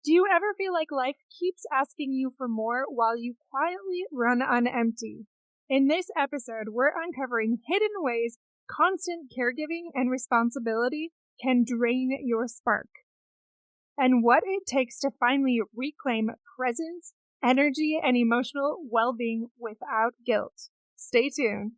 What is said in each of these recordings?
Do you ever feel like life keeps asking you for more while you quietly run on empty? In this episode, we're uncovering hidden ways constant caregiving and responsibility can drain your spark, and what it takes to finally reclaim presence, energy, and emotional well-being without guilt. Stay tuned.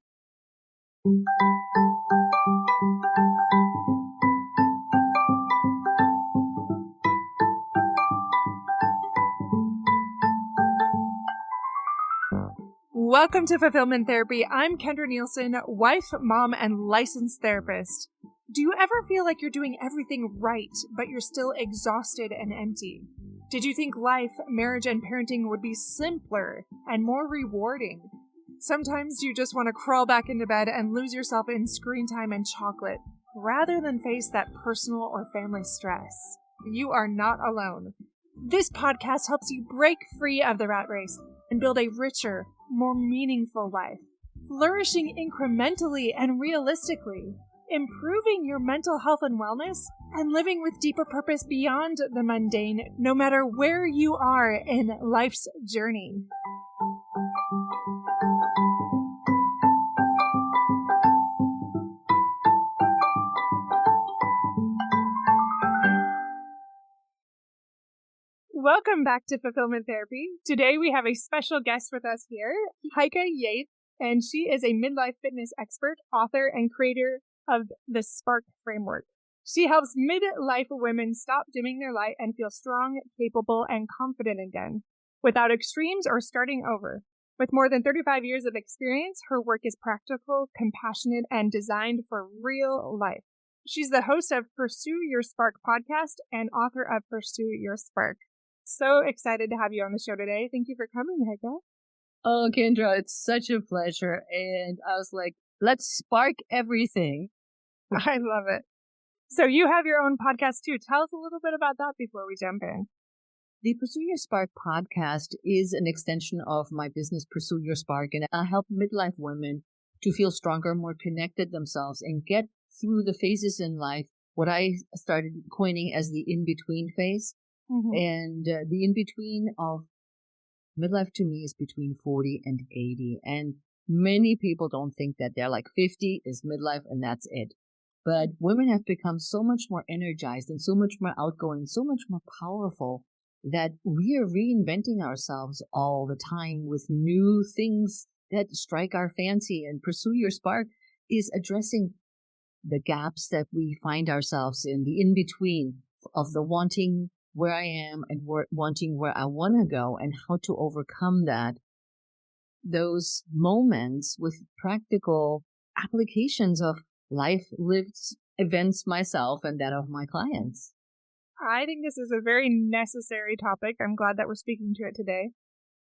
Welcome to Fulfillment Therapy. I'm Kendra Nielsen, wife, mom, and licensed therapist. Do you ever feel like you're doing everything right, but you're still exhausted and empty? Did you think life, marriage, and parenting would be simpler and more rewarding? Sometimes you just want to crawl back into bed and lose yourself in screen time and chocolate, rather than face that personal or family stress. You are not alone. This podcast helps you break free of the rat race and build a richer, more meaningful life, flourishing incrementally and realistically, improving your mental health and wellness, and living with deeper purpose beyond the mundane, no matter where you are in life's journey. Welcome back to Fulfillment Therapy. Today we have a special guest with us here, Heike Yates, and she is a midlife fitness expert, author, and creator of the Spark Framework. She helps midlife women stop dimming their light and feel strong, capable, and confident again, without extremes or starting over. With more than 35 years of experience, her work is practical, compassionate, and designed for real life. She's the host of Pursue Your Spark podcast and author of Pursue Your Spark. So excited to have you on the show today. Thank you for coming, Heike. Oh, Kendra, it's such a pleasure. And I was like, let's spark everything. I love it. So you have your own podcast too. Tell us a little bit about that before we jump in. The Pursue Your Spark podcast is an extension of my business, Pursue Your Spark, and I help midlife women to feel stronger, more connected themselves, and get through the phases in life, what I started coining as the in-between phase. Mm-hmm. And the in-between of midlife to me is between 40 and 80. And many people don't think that they're like 50 is midlife and that's it. But women have become so much more energized and so much more outgoing, so much more powerful that we are reinventing ourselves all the time with new things that strike our fancy. And Pursue Your Spark is addressing the gaps that we find ourselves in, the in-between of the wanting where I am and wanting where I want to go and how to overcome those moments with practical applications of life lived events myself and that of my clients. I think this is a very necessary topic. I'm glad that we're speaking to it today.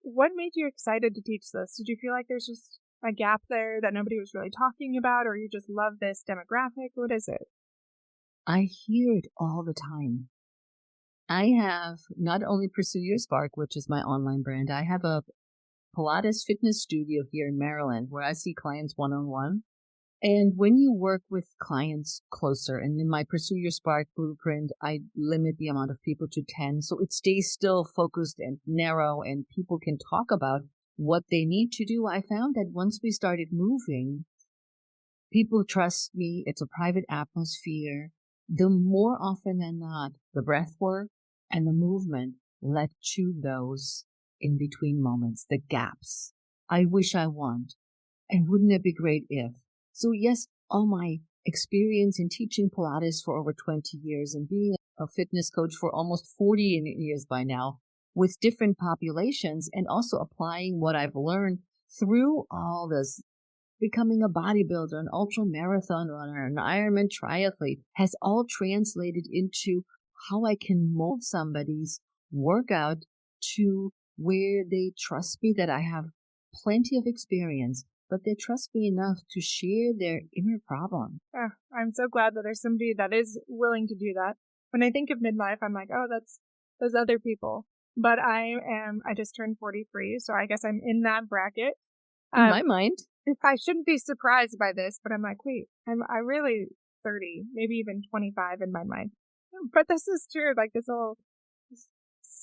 What made you excited to teach this? Did you feel like there's just a gap there that nobody was really talking about, or you just love this demographic? What is it? I hear it all the time. I have not only Pursue Your Spark, which is my online brand, I have a Pilates fitness studio here in Maryland where I see clients one-on-one. And when you work with clients closer, and in my Pursue Your Spark blueprint, I limit the amount of people to 10, so it stays still focused and narrow, and people can talk about what they need to do. I found that once we started moving, people trust me. It's a private atmosphere. The more often than not, the breath work and the movement led to those in-between moments, the gaps. I wish I want. And wouldn't it be great if? So yes, all my experience in teaching Pilates for over 20 years and being a fitness coach for almost 40 years by now with different populations, and also applying what I've learned through all this, becoming a bodybuilder, an ultra marathon runner, an Ironman triathlete, has all translated into how I can mold somebody's workout to where they trust me, that I have plenty of experience, but they trust me enough to share their inner problem. I'm so glad that there's somebody that is willing to do that. When I think of midlife, I'm like, oh, that's those other people. But I just turned 43, so I guess I'm in that bracket. In my mind. I shouldn't be surprised by this, but I'm like, wait, I'm really 30, maybe even 25 in my mind. But this is true. Like this whole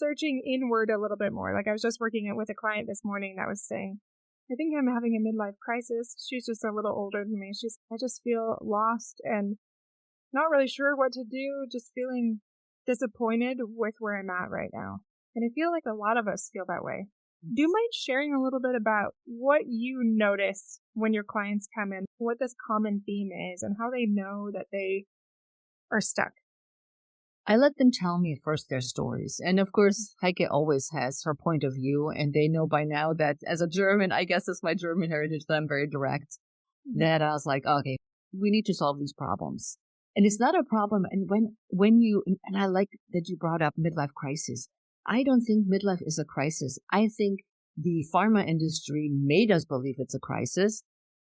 searching inward a little bit more. Like, I was just working with a client this morning that was saying, I think I'm having a midlife crisis. She's just a little older than me. I just feel lost and not really sure what to do, just feeling disappointed with where I'm at right now. And I feel like a lot of us feel that way. Do you mind sharing a little bit about what you notice when your clients come in, what this common theme is, and how they know that they are stuck? I let them tell me first their stories. And of course, Heike always has her point of view. And they know by now that as a German, I guess it's my German heritage that I'm very direct, that I was like, okay, we need to solve these problems. And it's not a problem. And and I like that you brought up midlife crisis. I don't think midlife is a crisis. I think the pharma industry made us believe it's a crisis.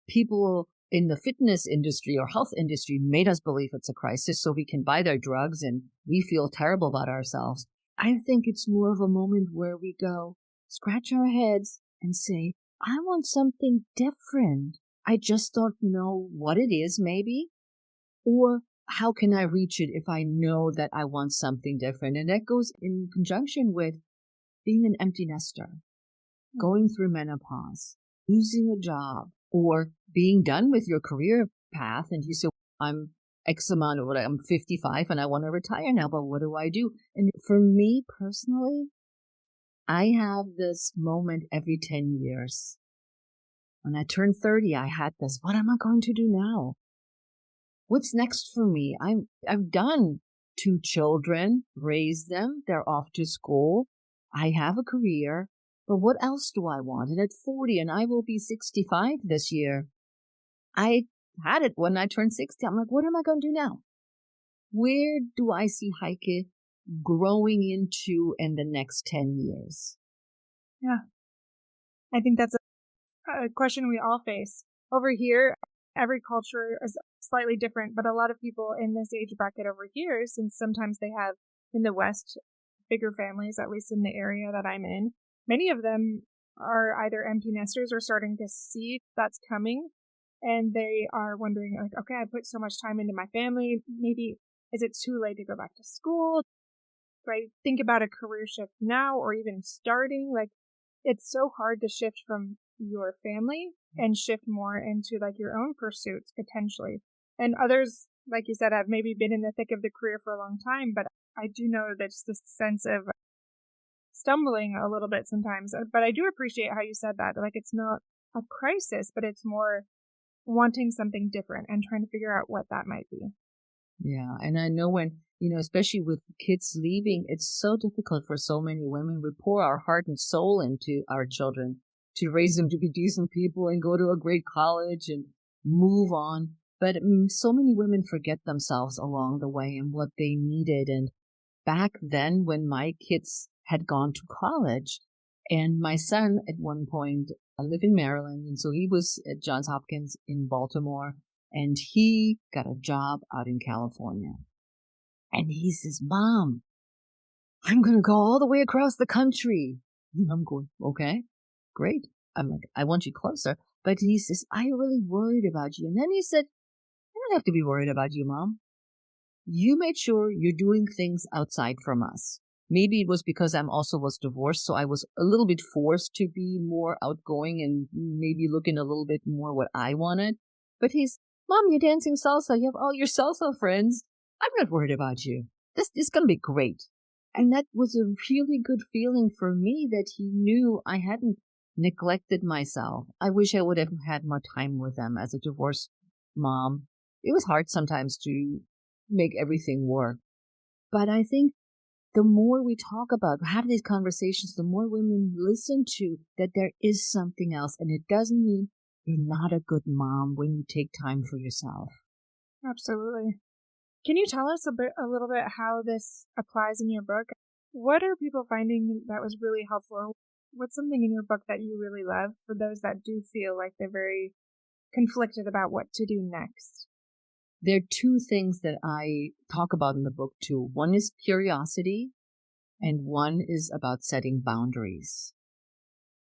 People in the fitness industry or health industry made us believe it's a crisis so we can buy their drugs and we feel terrible about ourselves. I think it's more of a moment where we go, scratch our heads and say, I want something different. I just don't know what it is, maybe. Or how can I reach it if I know that I want something different? And that goes in conjunction with being an empty nester, going through menopause, losing a job, or being done with your career path. And you say, I'm X amount of what I'm 55 and I want to retire now, but what do I do? And for me personally, I have this moment every 10 years. When I turned 30, I had this, what am I going to do now? What's next for me? I've done 2 children, raised them. They're off to school. I have a career, but what else do I want? And at 40, and I will be 65 this year. I had it when I turned 60. I'm like, what am I going to do now? Where do I see Heike growing into in the next 10 years? Yeah. I think that's a question we all face. Over here, every culture is slightly different, but a lot of people in this age bracket over here, since sometimes they have in the West bigger families, at least in the area that I'm in, many of them are either empty nesters or starting to see that's coming. And they are wondering, like, okay, I put so much time into my family. Maybe is it too late to go back to school? Do I think about a career shift now or even starting? Like, it's so hard to shift from your family and shift more into like your own pursuits potentially. And others, like you said, have maybe been in the thick of the career for a long time, but I do know there's this sense of stumbling a little bit sometimes. But I do appreciate how you said that. Like, it's not a crisis, but it's more wanting something different and trying to figure out what that might be. Yeah. And I know when, especially with kids leaving, it's so difficult for so many women. We pour our heart and soul into our children to raise them to be decent people and go to a great college and move on. But so many women forget themselves along the way and what they needed. And back then, when my kids had gone to college, and my son at one point, I live in Maryland, and so he was at Johns Hopkins in Baltimore, and he got a job out in California. And he says, Mom, I'm going to go all the way across the country. And I'm going, okay, great. I'm like, I want you closer. But he says, I'm really worried about you. And then he said, I don't have to be worried about you, Mom. You made sure you're doing things outside from us. Maybe it was because I'm also was divorced, so I was a little bit forced to be more outgoing and maybe looking a little bit more what I wanted. But he's, Mom, you're dancing salsa. You have all your salsa friends. I'm not worried about you. This is going to be great. And that was a really good feeling for me that he knew I hadn't neglected myself. I wish I would have had more time with them as a divorced mom. It was hard sometimes to make everything work. But I think the more we talk about, have these conversations, the more women listen to that there is something else. And it doesn't mean you're not a good mom when you take time for yourself. Absolutely. Can you tell us a little bit how this applies in your book? What are people finding that was really helpful? What's something in your book that you really love for those that do feel like they're very conflicted about what to do next? There are 2 things that I talk about in the book too. One is curiosity, and one is about setting boundaries.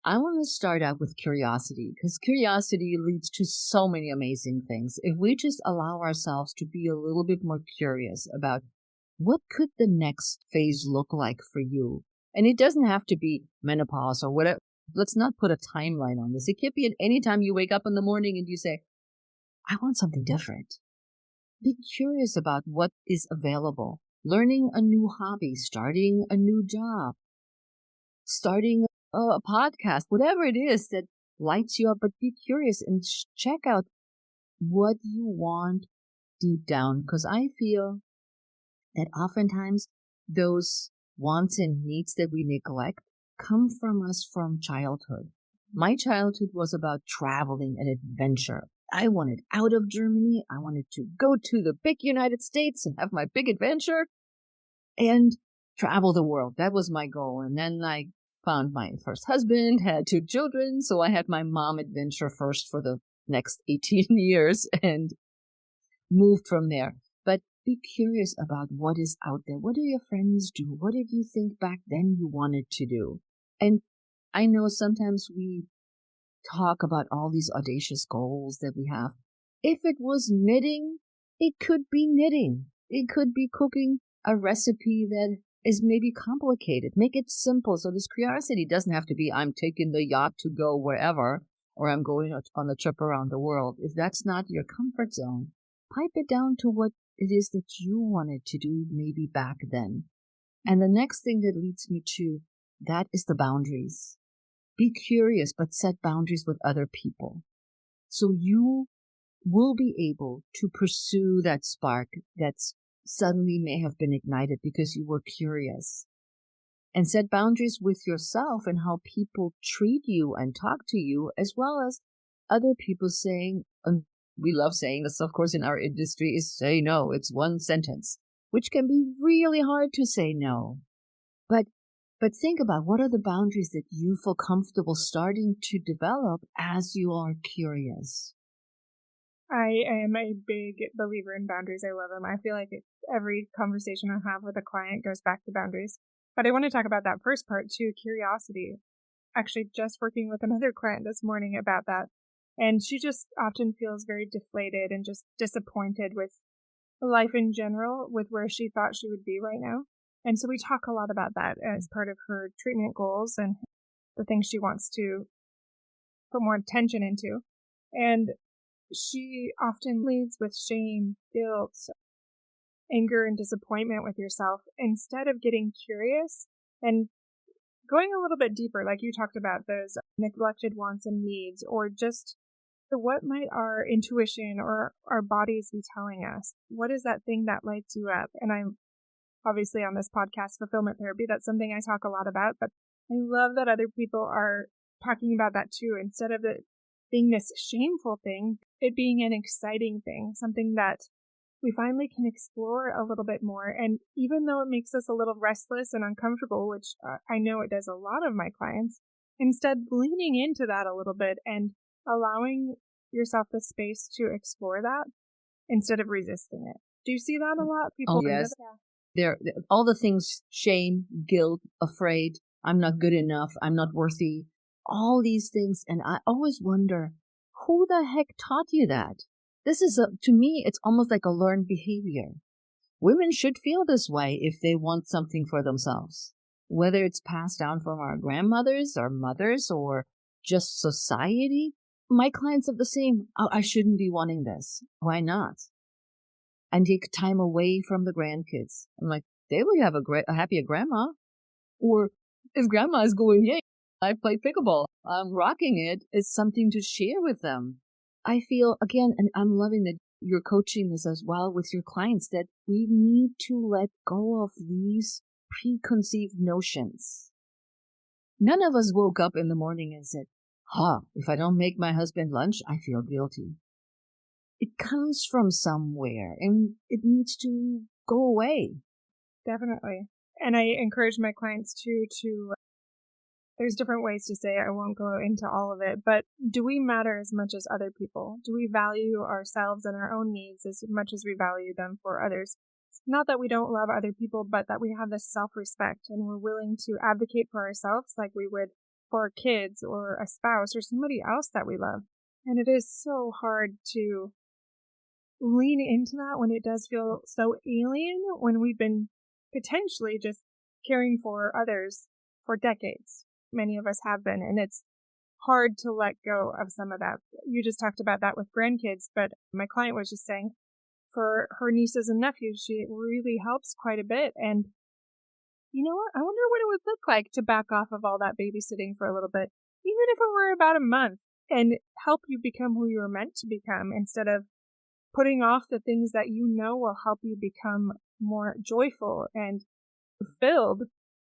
I want to start out with curiosity because curiosity leads to so many amazing things. If we just allow ourselves to be a little bit more curious about what could the next phase look like for you, And it doesn't have to be menopause or whatever. Let's not put a timeline on this. It could be at any time you wake up in the morning and you say, I want something different. Be curious about what is available. Learning a new hobby, starting a new job, starting a podcast, whatever it is that lights you up, but be curious and check out what you want deep down. Because I feel that oftentimes those wants and needs that we neglect come from us from childhood. My childhood was about traveling and adventure. I wanted out of Germany. I wanted to go to the big United States and have my big adventure and travel the world. That was my goal. And then I found my first husband, had 2 children. So I had my mom adventure first for the next 18 years and moved from there. But be curious about what is out there. What do your friends do? What did you think back then you wanted to do? And I know sometimes we talk about all these audacious goals that we have. If it was knitting, it could be knitting. It could be cooking a recipe that is maybe complicated. Make it simple. So this curiosity doesn't have to be, I'm taking the yacht to go wherever, or I'm going on a trip around the world. If that's not your comfort zone, pipe it down to what it is that you wanted to do maybe back then. And the next thing that leads me to that is the boundaries. Be curious, but set boundaries with other people. So you will be able to pursue that spark that's suddenly may have been ignited because you were curious. And set boundaries with yourself and how people treat you and talk to you, as well as other people saying, and we love saying this, of course, in our industry, is say no. It's one sentence, which can be really hard to say no. But think about what are the boundaries that you feel comfortable starting to develop as you are curious. I am a big believer in boundaries. I love them. I feel like every conversation I have with a client goes back to boundaries. But I want to talk about that first part too, curiosity. Actually, just working with another client this morning about that. And she just often feels very deflated and just disappointed with life in general, with where she thought she would be right now. And so we talk a lot about that as part of her treatment goals and the things she wants to put more attention into. And she often leads with shame, guilt, anger, and disappointment with yourself instead of getting curious and going a little bit deeper, like you talked about those neglected wants and needs, or just what might our intuition or our bodies be telling us? What is that thing that lights you up? And I'm obviously on this podcast, fulfillment therapy, that's something I talk a lot about, but I love that other people are talking about that too, instead of it being this shameful thing, it being an exciting thing, something that we finally can explore a little bit more. And even though it makes us a little restless and uncomfortable, which I know it does a lot of my clients, instead leaning into that a little bit and allowing yourself the space to explore that instead of resisting it. Do you see that a lot? People yes. There, all the things, shame, guilt, afraid, I'm not good enough, I'm not worthy, all these things. And I always wonder, who the heck taught you that? This is, to me, it's almost like a learned behavior. Women should feel this way if they want something for themselves, whether it's passed down from our grandmothers or mothers or just society. My clients have the same, oh, I shouldn't be wanting this. Why not? And take time away from the grandkids. I'm like, they would have a happier grandma. Or if grandma is going, yay, I play pickleball, I'm rocking it, it's something to share with them. I feel, again, and I'm loving that you're coaching this as well with your clients, that we need to let go of these preconceived notions. None of us woke up in the morning and said, if I don't make my husband lunch, I feel guilty. It comes from somewhere and it needs to go away. Definitely. And I encourage my clients to there's different ways to say it. I won't go into all of it, but do we matter as much as other people? Do we value ourselves and our own needs as much as we value them for others? It's not that we don't love other people, but that we have this self-respect and we're willing to advocate for ourselves like we would for our kids or a spouse or somebody else that we love. And it is so hard to lean into that when it does feel so alien, when we've been potentially just caring for others for decades. Many of us have been, and it's hard to let go of some of that. You just talked about that with grandkids, but my client was just saying for her nieces and nephews, she really helps quite a bit. And you know what? I wonder what it would look like to back off of all that babysitting for a little bit, even if it were about a month, and help you become who you were meant to become instead of putting off the things that you know will help you become more joyful and fulfilled.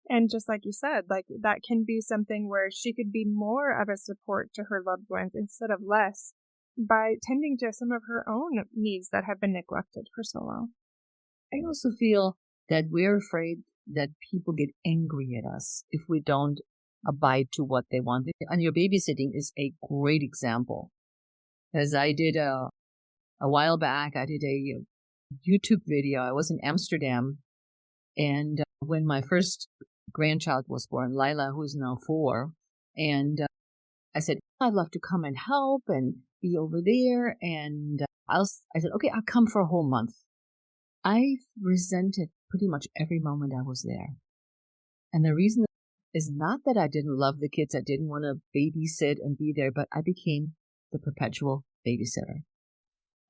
And just like you said, like that can be something where she could be more of a support to her loved ones instead of less by tending to some of her own needs that have been neglected for so long. I also feel that we're afraid that people get angry at us if we don't abide to what they want. And your babysitting is a great example. As I did a while back, I did a YouTube video. I was in Amsterdam, and when my first grandchild was born, Lila, who's now 4, and I said, I'd love to come and help and be over there. And I said, okay, I'll come for a whole month. I resented pretty much every moment I was there. And the reason is not that I didn't love the kids, I didn't want to babysit and be there, but I became the perpetual babysitter.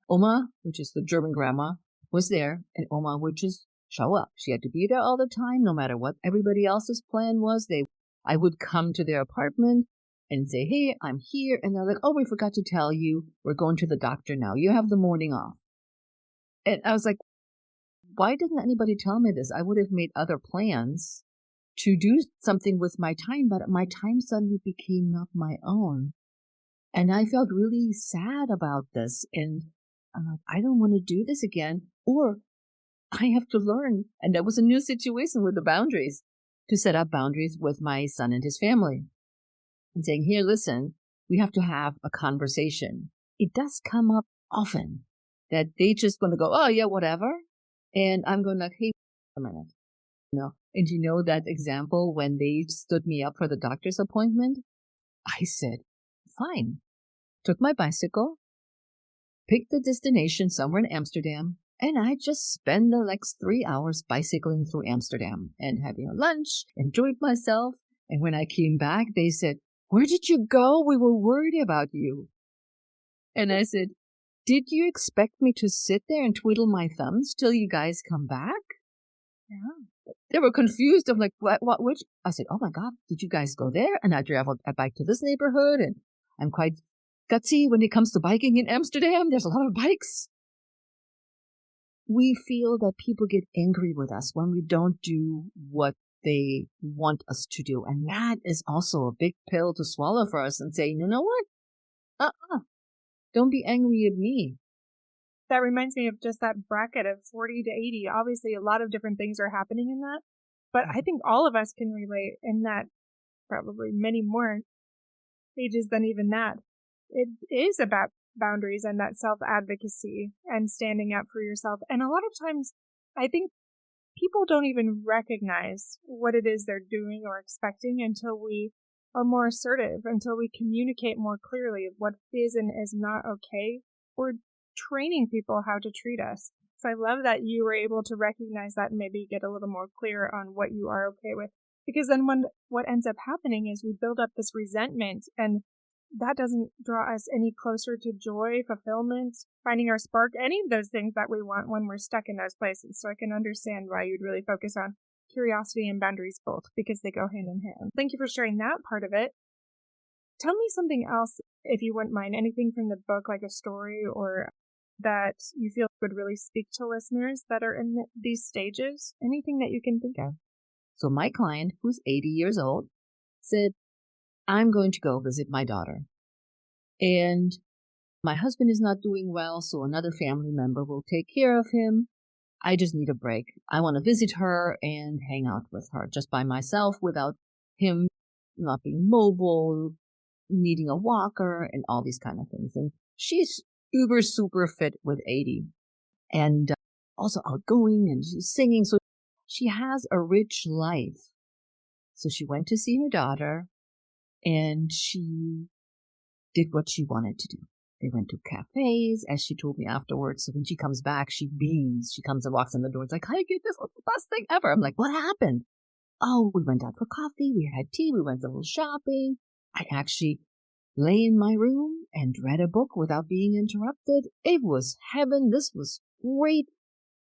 Oma, which is the German grandma, was there, and Oma would just show up. She had to be there all the time, no matter what everybody else's plan was. I would come to their apartment and say, hey, I'm here. And they're like, oh, we forgot to tell you, we're going to the doctor now. You have the morning off. And I was like, why didn't anybody tell me this? I would have made other plans to do something with my time, but my time suddenly became not my own. And I felt really sad about this. And I'm like, I don't want to do this again, or I have to learn. And that was a new situation with the boundaries, to set up boundaries with my son and his family. And saying, here, listen, we have to have a conversation. It does come up often that they just going to go, oh, yeah, whatever. And I'm going like, hey, wait a minute. And you know that example when they stood me up for the doctor's appointment? I said, fine. Took my bicycle, picked the destination somewhere in Amsterdam, and I just spent the next 3 hours bicycling through Amsterdam and having a lunch, enjoyed myself. And when I came back, they said, where did you go? We were worried about you. And I said, did you expect me to sit there and twiddle my thumbs till you guys come back? Yeah. They were confused. I'm like, what, which? I said, oh my God, did you guys go there? And I traveled a bike to this neighborhood, and I'm quite gutsy when it comes to biking in Amsterdam. There's a lot of bikes. We feel that people get angry with us when we don't do what they want us to do. And that is also a big pill to swallow for us and say, you know what? Don't be angry at me. That reminds me of just that bracket of 40 to 80. Obviously, a lot of different things are happening in that. But I think all of us can relate in that, probably many more ages than even that. It is about boundaries and that self-advocacy and standing up for yourself. And a lot of times, I think people don't even recognize what it is they're doing or expecting until we are more assertive, until we communicate more clearly what is and is not okay. We're training people how to treat us. So I love that you were able to recognize that and maybe get a little more clear on what you are okay with. Because then what ends up happening is we build up this resentment, and that doesn't draw us any closer to joy, fulfillment, finding our spark, any of those things that we want when we're stuck in those places. So I can understand why you'd really focus on curiosity and boundaries both, because they go hand in hand. Thank you for sharing that part of it. Tell me something else, if you wouldn't mind, anything from the book, like a story or that you feel would really speak to listeners that are in these stages, anything that you can think of. So my client, who's 80 years old, said, I'm going to go visit my daughter. And my husband is not doing well, so another family member will take care of him. I just need a break. I want to visit her and hang out with her just by myself without him not being mobile, needing a walker, and all these kind of things. And she's uber super fit with 80 and also outgoing, and she's singing. So she has a rich life. So she went to see her daughter, and she did what she wanted to do. They went to cafes, as she told me afterwards. So when she comes back, she beams. She comes and walks in the door. It's like, Heike, this was the best thing ever. I'm like, what happened? Oh, we went out for coffee, we had tea, we went a little shopping. I actually lay in my room and read a book without being interrupted. It was heaven. This was great.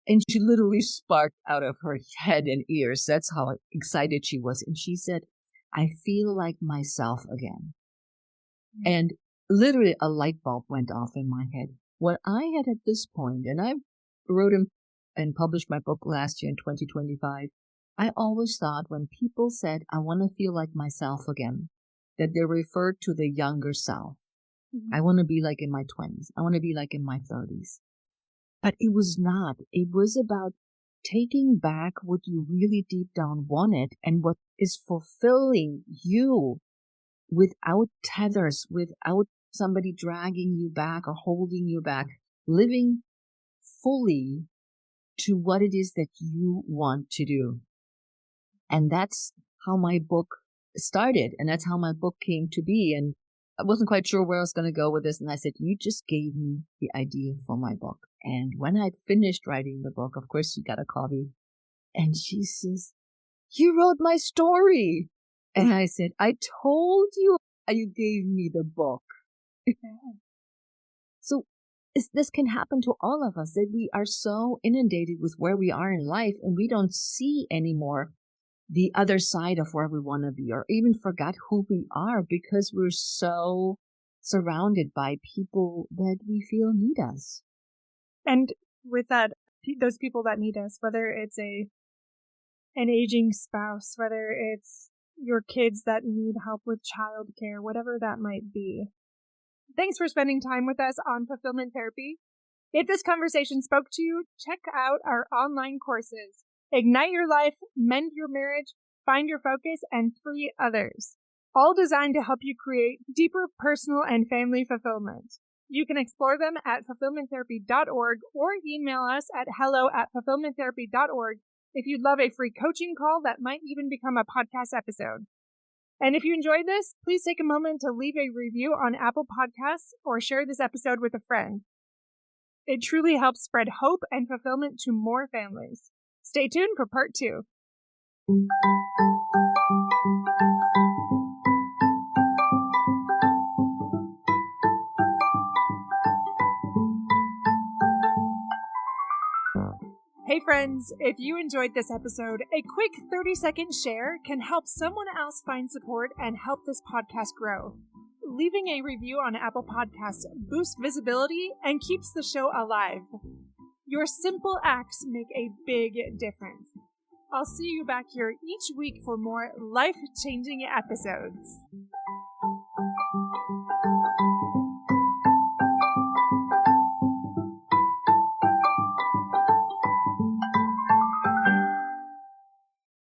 And she literally sparked out of her head and ears. That's how excited she was. And she said, I feel like myself again. And literally a light bulb went off in my head. What I had at this point, and I wrote and published my book last year in 2025, I always thought when people said, I want to feel like myself again, that they referred to the younger self. Mm-hmm. I want to be like in my 20s. I want to be like in my 30s. But it was not. It was about taking back what you really deep down wanted and what is fulfilling you without tethers, without somebody dragging you back or holding you back, living fully to what it is that you want to do. And that's how my book started. And that's how my book came to be. And I wasn't quite sure where I was going to go with this. And I said, you just gave me the idea for my book. And when I finished writing the book, of course, she got a copy. And she says, you wrote my story. And I said, I told you you gave me the book. So this can happen to all of us, that we are so inundated with where we are in life and we don't see anymore the other side of where we want to be, or even forgot who we are because we're so surrounded by people that we feel need us. And with that, those people that need us, whether it's an aging spouse, whether it's your kids that need help with childcare, whatever that might be. Thanks for spending time with us on Fulfillment Therapy. If this conversation spoke to you, check out our online courses. Ignite your life, mend your marriage, find your focus, and free others. All designed to help you create deeper personal and family fulfillment. You can explore them at fulfillmenttherapy.org or email us at hello@fulfillmenttherapy.org if you'd love a free coaching call that might even become a podcast episode. And if you enjoyed this, please take a moment to leave a review on Apple Podcasts or share this episode with a friend. It truly helps spread hope and fulfillment to more families. Stay tuned for part 2. Hey friends, if you enjoyed this episode, a quick 30-second share can help someone else find support and help this podcast grow. Leaving a review on Apple Podcasts boosts visibility and keeps the show alive. Your simple acts make a big difference. I'll see you back here each week for more life-changing episodes.